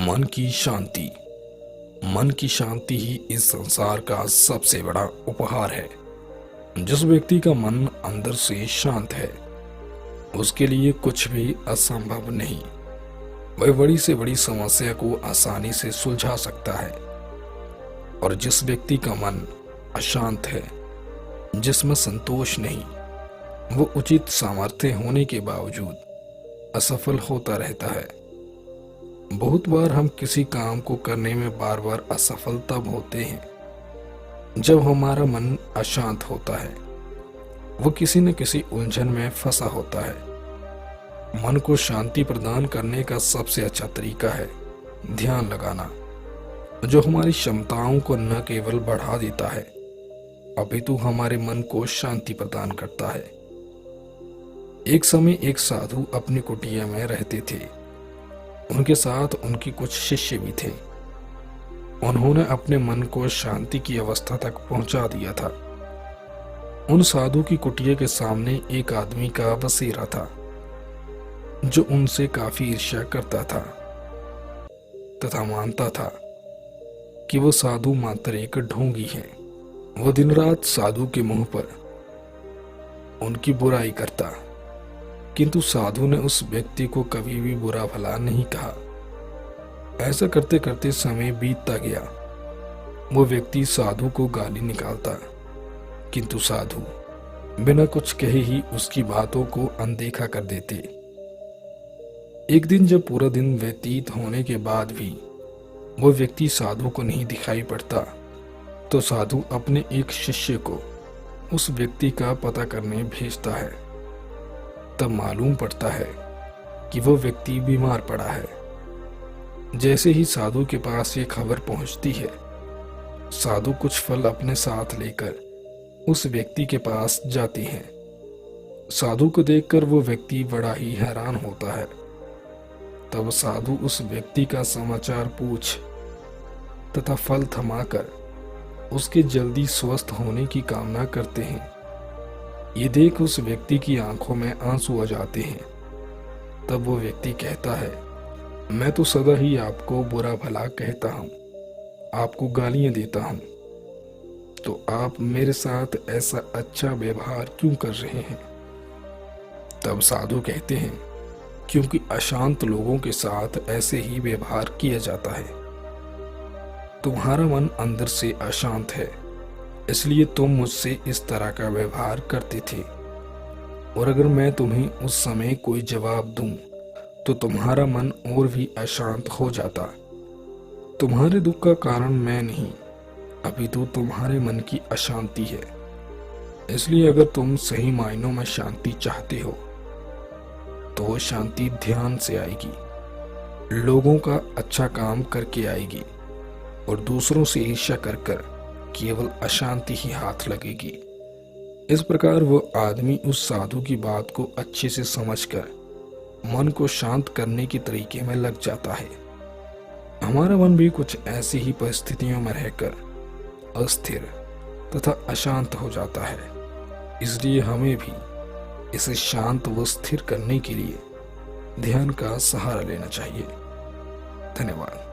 मन की शांति। मन की शांति ही इस संसार का सबसे बड़ा उपहार है। जिस व्यक्ति का मन अंदर से शांत है, उसके लिए कुछ भी असंभव नहीं। वह बड़ी से बड़ी समस्या को आसानी से सुलझा सकता है। और जिस व्यक्ति का मन अशांत है, जिसमें संतोष नहीं, वो उचित सामर्थ्य होने के बावजूद असफल होता रहता है। बहुत बार हम किसी काम को करने में बार बार असफल तब होते हैं जब हमारा मन अशांत होता है। वो किसी न किसी उलझन में फंसा होता है। मन को शांति प्रदान करने का सबसे अच्छा तरीका है ध्यान लगाना, जो हमारी क्षमताओं को न केवल बढ़ा देता है, अपितु हमारे मन को शांति प्रदान करता है। एक समय एक साधु अपनी कुटिया में रहते थे। उनके साथ उनके कुछ शिष्य भी थे। उन्होंने अपने मन को शांति की अवस्था तक पहुंचा दिया था। उन साधु की कुटिया के सामने एक आदमी का बसेरा था, जो उनसे काफी ईर्ष्या करता था तथा मानता था कि वो साधु मात्र एक ढोंगी है। वो दिन रात साधु के मुंह पर उनकी बुराई करता, किंतु साधु ने उस व्यक्ति को कभी भी बुरा भला नहीं कहा। ऐसा करते करते समय बीतता गया। वो व्यक्ति साधु को गाली निकालता, किंतु साधु बिना कुछ कहे ही उसकी बातों को अनदेखा कर देते। एक दिन जब पूरा दिन व्यतीत होने के बाद भी वो व्यक्ति साधु को नहीं दिखाई पड़ता, तो साधु अपने एक शिष्य को उस व्यक्ति का पता करने भेजता है। तब मालूम पड़ता है कि वो व्यक्ति बीमार पड़ा है। जैसे ही साधु के पास ये खबर पहुंचती है, साधु कुछ फल अपने साथ लेकर उस व्यक्ति के पास जाते हैं। साधु को देखकर वो व्यक्ति बड़ा ही हैरान होता है। तब साधु उस व्यक्ति का समाचार पूछ तथा फल थमाकर उसके जल्दी स्वस्थ होने की कामना करते हैं। ये देख उस व्यक्ति की आंखों में आंसू आ जाते हैं। तब वो व्यक्ति कहता है, मैं तो सदा ही आपको बुरा भला कहता हूँ, आपको गालियां देता हूँ, तो आप मेरे साथ ऐसा अच्छा व्यवहार क्यों कर रहे हैं? तब साधु कहते हैं, क्योंकि अशांत लोगों के साथ ऐसे ही व्यवहार किया जाता है। तुम्हारा मन अंदर से अशांत है, इसलिए तुम मुझसे इस तरह का व्यवहार करते थे। और अगर मैं तुम्हें उस समय कोई जवाब दूं, तो तुम्हारा मन और भी अशांत हो जाता। तुम्हारे दुख का कारण मैं नहीं, अपितु तुम्हारे मन की अशांति है। इसलिए अगर तुम सही मायनों में शांति चाहते हो, तो वो शांति ध्यान से आएगी, लोगों का अच्छा काम करके आएगी, और दूसरों से ईर्ष्या कर केवल अशांति ही हाथ लगेगी। इस प्रकार वो आदमी उस साधु की बात को अच्छे से समझकर मन को शांत करने के तरीके में लग जाता है। हमारा मन भी कुछ ऐसी ही परिस्थितियों में रहकर अस्थिर तथा अशांत हो जाता है। इसलिए हमें भी इसे शांत व स्थिर करने के लिए ध्यान का सहारा लेना चाहिए। धन्यवाद।